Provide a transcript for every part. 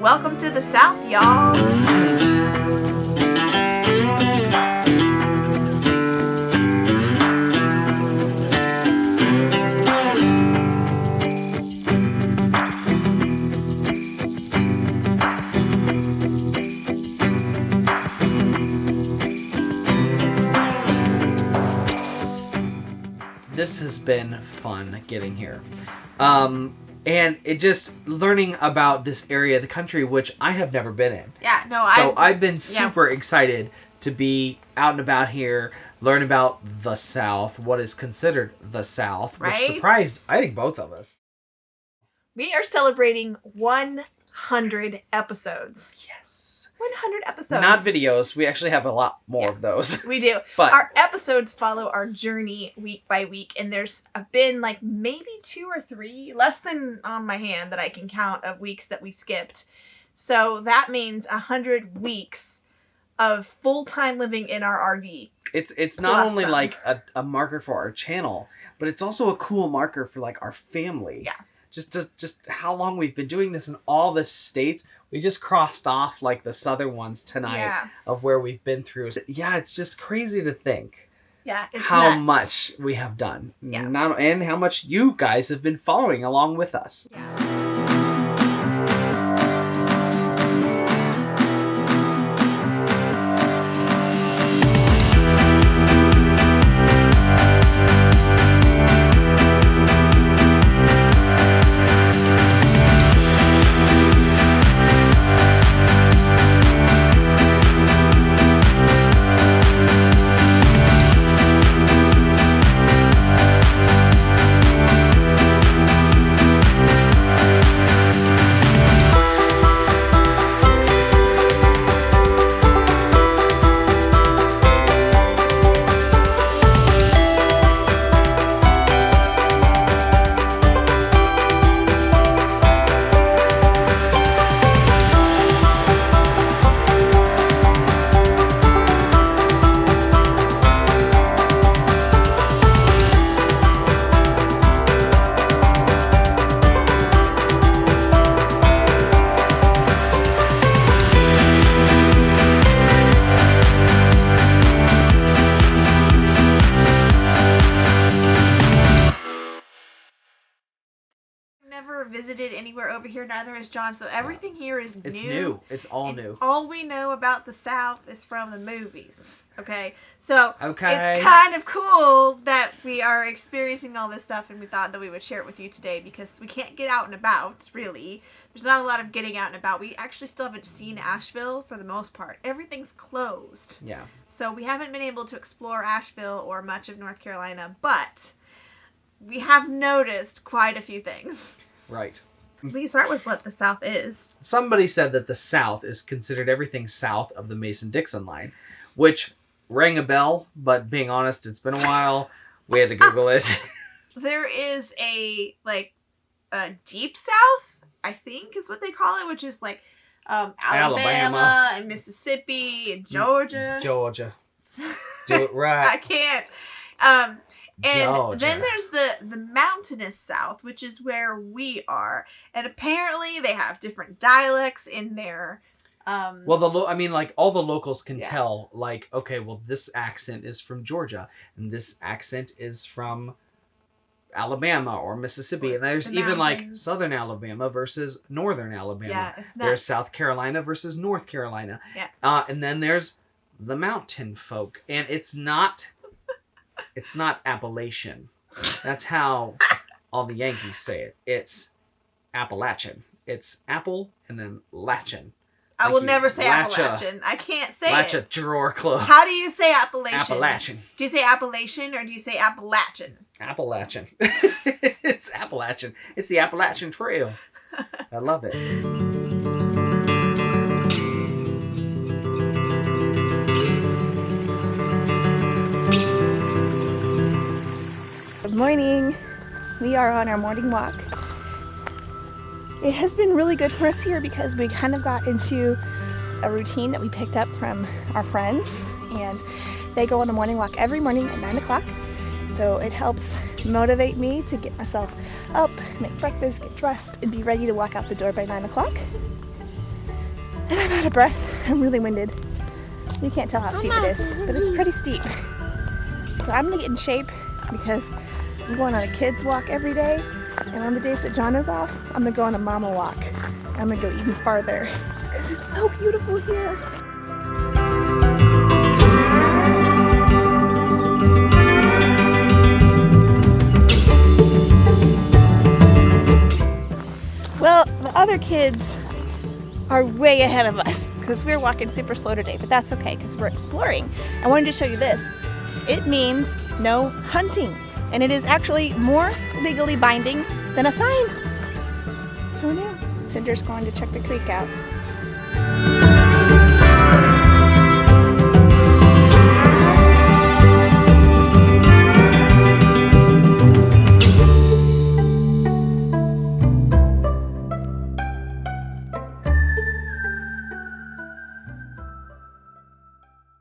Welcome to the South, y'all. This has been fun getting here. And it just learning about this area of the country, which I have never been in. Yeah, no, I've been super excited to be out and about here, learn about the South, what is considered the South, which surprised, I think, both of us. We are celebrating 100 episodes. Yes. 100 episodes. Not videos. We actually have a lot more of those. We do. But our episodes follow our journey week by week, and there's been like maybe 2 or 3, less than on my hand that I can count, of weeks that we skipped. So that means 100 weeks of full-time living in our RV. It's not only like a marker for our channel, but it's also a cool marker for like our family. Yeah. Just how long we've been doing this in all the states. We just crossed off like the southern ones tonight of where we've been through. Yeah, it's just crazy to think. Yeah, it's how nuts. much we have done. Yeah. And how much you guys have been following along with us. Yeah. Visited anywhere over here, neither has John, so everything here is new. It's new. It's all new. All we know about the South is from the movies. Okay? So it's okay. kind of cool that we are experiencing all this stuff, and we thought that we would share it with you today because we can't get out and about, really. There's not a lot of getting out and about. We actually still haven't seen Asheville for the most part. Everything's closed. Yeah. So we haven't been able to explore Asheville or much of North Carolina, but we have noticed quite a few things. Right. We can start with what the South is. Somebody said that the South is considered everything south of the Mason-Dixon line, which rang a bell, but being honest, it's been a while. We had to Google it. There is a deep South, I think is what they call it, which is like Alabama and Mississippi and Georgia. Do it right. I can't. And Georgia. Then there's the mountainous South, which is where we are. And apparently they have different dialects in there. Well, all the locals can tell, like, okay, well, this accent is from Georgia, and this accent is from Alabama or Mississippi. And there's even, like, southern Alabama versus northern Alabama. Yeah, it's nuts. There's South Carolina versus North Carolina. Yeah. And then there's the mountain folk. And it's not Appalachian. That's how all the Yankees say it. It's Appalachian. It's apple and then Latchin. I will never say Appalachian. I can't say Latch it. a drawer closed. How do you say Appalachian? Appalachian. Do you say Appalachian or do you say Appalachian? Appalachian. It's Appalachian. It's the Appalachian Trail. I love it. Good morning. We are on our morning walk. It has been really good for us here because we kind of got into a routine that we picked up from our friends, and they go on a morning walk every morning at 9 o'clock. So it helps motivate me to get myself up, make breakfast, get dressed, and be ready to walk out the door by 9 o'clock. And I'm out of breath. I'm really winded. You can't tell how steep it is, but it's pretty steep. So I'm gonna get in shape because I'm going on a kids walk every day. And on the days that John is off, I'm gonna go on a mama walk. I'm gonna go even farther because it's so beautiful here. Well, the other kids are way ahead of us because we're walking super slow today, but that's okay because we're exploring. I wanted to show you this. It means no hunting, and it is actually more legally binding than a sign. Who knew? Cinder's going to check the creek out.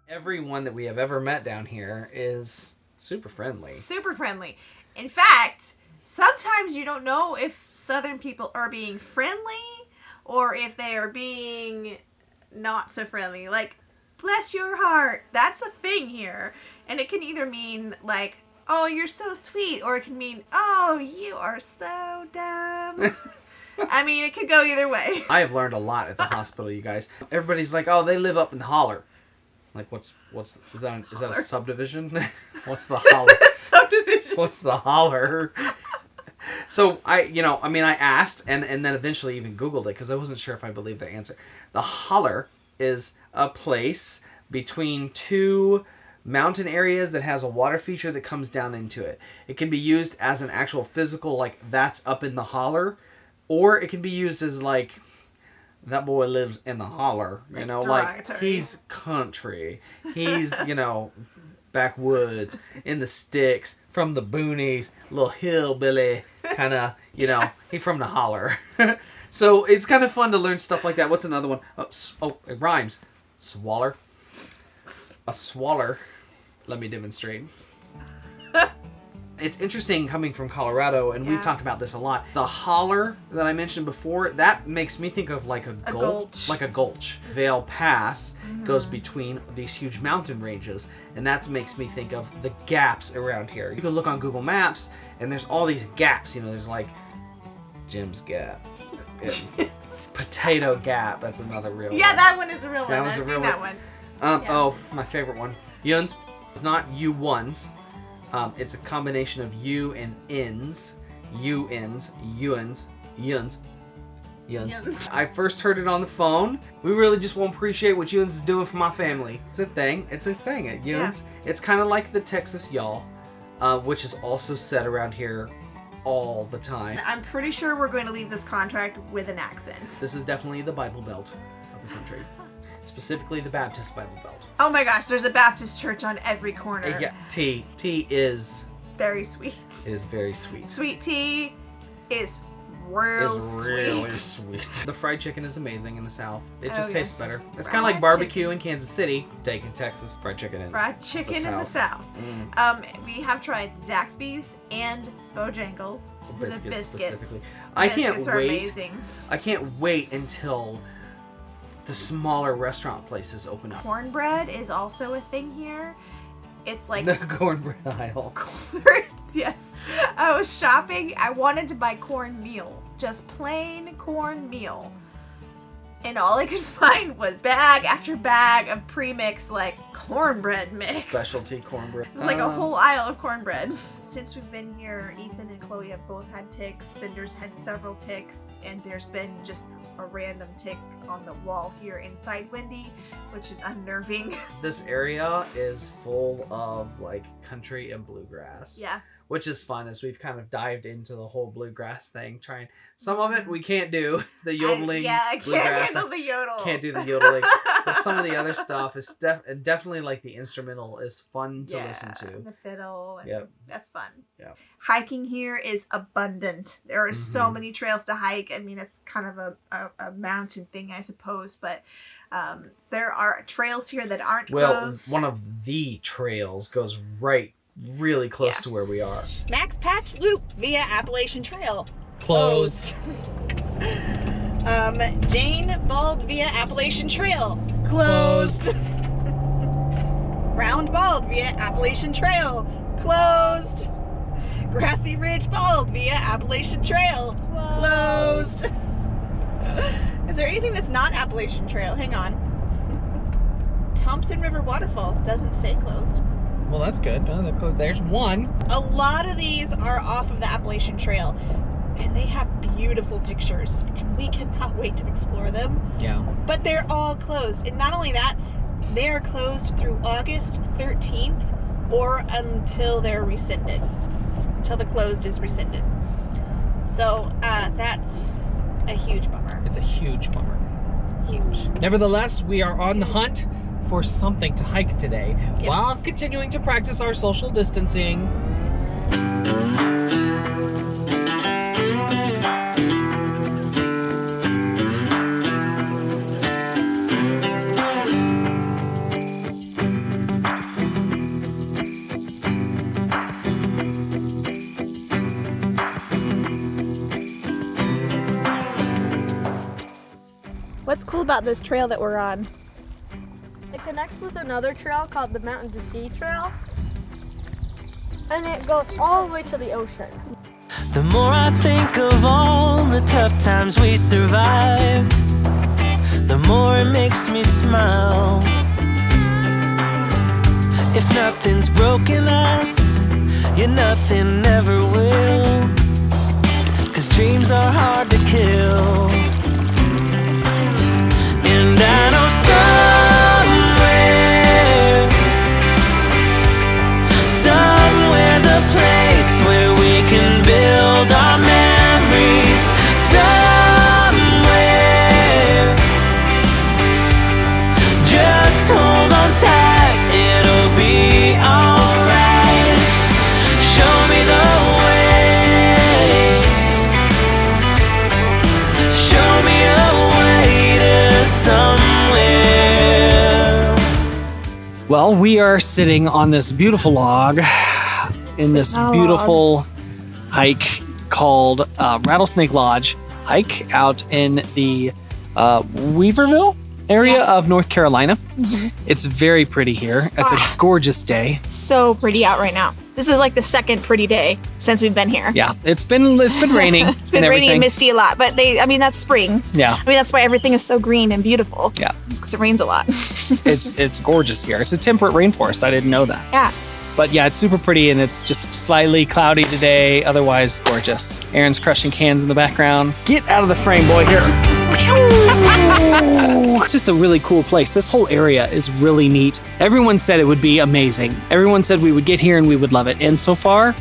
Everyone that we have ever met down here is super friendly. Super friendly. In fact, sometimes you don't know if Southern people are being friendly or if they are being not so friendly. Like, bless your heart. That's a thing here. And it can either mean like, oh, you're so sweet, or it can mean, oh, you are so dumb. I mean, it could go either way. I have learned a lot at the hospital, you guys. Everybody's like, oh, they live up in the holler. Like, is that a subdivision? What's the holler? Subdivision. What's the holler? So I asked and then eventually even Googled it because I wasn't sure if I believed the answer. The holler is a place between two mountain areas that has a water feature that comes down into it. It can be used as an actual physical, like, that's up in the holler, or it can be used as like, that boy lives in the holler, you know, like he's country. He's, backwoods, in the sticks, from the boonies, little hillbilly, kind of, he from the holler. So it's kind of fun to learn stuff like that. What's another one? Oh, it rhymes. Swaller. A swaller. Let me demonstrate. It's interesting coming from Colorado, and we've talked about this a lot. The holler that I mentioned before, that makes me think of like a gulch. Like a gulch. Vail Pass goes between these huge mountain ranges, and that makes me think of the gaps around here. You can look on Google Maps, and there's all these gaps. There's like Jim's Gap. Potato Gap. That's another real one. Yeah, that one is a real one. That was a real one. Oh, my favorite one. Yuns. It's not U-ones. It's a combination of U and ins. U-ins, U-ins, Yuns. I first heard it on the phone. We really just want to appreciate what Yuns is doing for my family. It's a thing at Yuns. Yeah. It's kind of like the Texas y'all, which is also said around here all the time. I'm pretty sure we're going to leave this contract with an accent. This is definitely the Bible Belt of the country. Specifically the Baptist Bible Belt. Oh my gosh, there's a Baptist church on every corner. Yeah, tea is very sweet. It is very sweet. Sweet tea is really sweet. The fried chicken is amazing in the South. It just tastes better. It's kind of like barbecue in Kansas City. Take in Texas, fried chicken in the South. We have tried Zaxby's and Bojangles. The biscuits specifically. I can't wait. I can't wait until the smaller restaurant places open up. Cornbread is also a thing here. It's like the cornbread aisle. Yes. I was shopping. I wanted to buy cornmeal. Just plain cornmeal. And all I could find was bag after bag of pre-mix, like, cornbread mix. Specialty cornbread. It was like a whole aisle of cornbread. Since we've been here, Ethan and Chloe have both had ticks. Cinder's had several ticks. And there's been just a random tick on the wall here inside Wendy, which is unnerving. This area is full of, like, country and bluegrass. Yeah. Which is fun as we've kind of dived into the whole bluegrass thing. Some of it we can't do. The yodeling. I can't handle the yodel. Can't do the yodeling. But some of the other stuff is definitely like the instrumental is fun to listen to. The fiddle. And yep. That's fun. Yeah. Hiking here is abundant. There are so many trails to hike. I mean, it's kind of a mountain thing, I suppose. But there are trails here that aren't closed. Well, one of the trails goes really close to where we are. Max Patch Loop via Appalachian Trail. Closed. Jane Bald via Appalachian Trail. Closed. Round Bald via Appalachian Trail. Closed. Grassy Ridge Bald via Appalachian Trail. Closed. Is there anything that's not Appalachian Trail? Hang on. Thompson River Waterfalls doesn't say closed. Well, that's good. Oh, there's one. A lot of these are off of the Appalachian Trail, and they have beautiful pictures, and we cannot wait to explore them. Yeah. But they're all closed, and not only that, they are closed through August 13th or until they're rescinded, until the closed is rescinded. So that's a huge bummer. It's a huge bummer. Huge. Nevertheless, we are on the hunt for something to hike today, Yes. while continuing to practice our social distancing. What's cool about this trail that we're on? It connects with another trail called the Mountain to Sea Trail. And it goes all the way to the ocean. The more I think of all the tough times we survived, the more it makes me smile. If nothing's broken us, yeah, nothing never will. 'Cause dreams are hard to kill. And I know somewhere's a place where we can build our memories. Somewhere, just hold on tight, it'll be alright. Show me the way, show me a way to somewhere. Well, we are sitting on this beautiful log in this beautiful hike called Rattlesnake Lodge hike out in the Weaverville area of North Carolina. It's very pretty here. It's a gorgeous day. So pretty out right now. This is like the second pretty day since we've been here. Yeah, it's been raining. It's been and raining everything. and misty a lot, but that's spring. Yeah, I mean, that's why everything is so green and beautiful. Yeah. It's because it rains a lot. it's gorgeous here. It's a temperate rainforest. I didn't know that. Yeah. But yeah, it's super pretty and it's just slightly cloudy today. Otherwise, gorgeous. Aaron's crushing cans in the background. Get out of the frame, boy. Here. It's just a really cool place. This whole area is really neat. Everyone said it would be amazing. Everyone said we would get here and we would love it. And so far,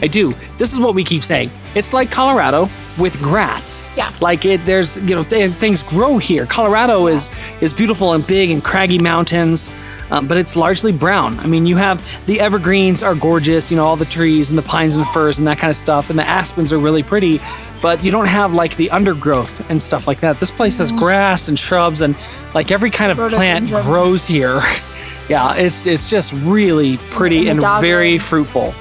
I do. This is what we keep saying. It's like Colorado with grass. Yeah. Like there's things grow here. Colorado is beautiful and big and craggy mountains, but it's largely brown. I mean, you have the evergreens are gorgeous, all the trees and the pines and the firs and that kind of stuff, and the aspens are really pretty, but you don't have like the undergrowth and stuff like that. This place has grass and shrubs and like every kind of plant grows here. Yeah, it's just really pretty and very fruitful.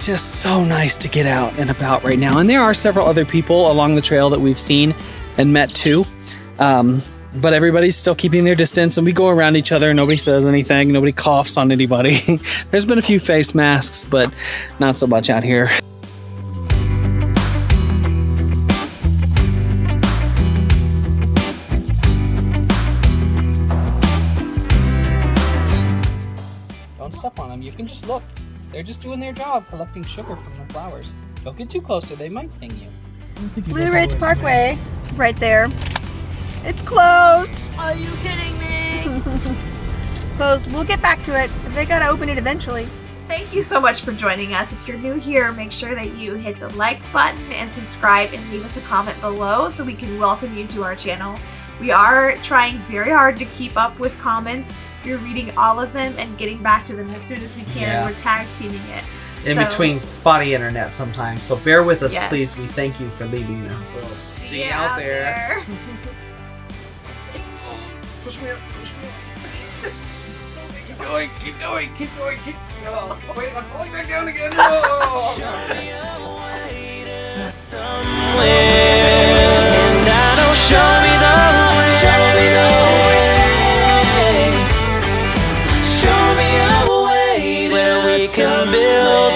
Just so nice to get out and about right now. And there are several other people along the trail that we've seen and met too. But everybody's still keeping their distance and we go around each other. Nobody says anything. Nobody coughs on anybody. There's been a few face masks, but not so much out here. Don't step on them. You can just look. They're just doing their job, collecting sugar from the flowers. Don't get too close or they might sting you. Blue Ridge Parkway, right there. It's closed. Are you kidding me? Closed. We'll get back to it. They gotta open it eventually. Thank you so much for joining us. If you're new here, make sure that you hit the like button and subscribe and leave us a comment below so we can welcome you to our channel. We are trying very hard to keep up with comments. We're reading all of them and getting back to them as soon as we can. Yeah. We're tag teaming it. In between spotty internet sometimes, so bear with us, Yes. please. We thank you for leaving them. We'll see you out there. there. Push me up, push me up. going, keep going, keep going, keep. Oh, wait, I'm falling back down again. Oh. Show me a way to somewhere, and I don't show me the way. Show me a way where we can build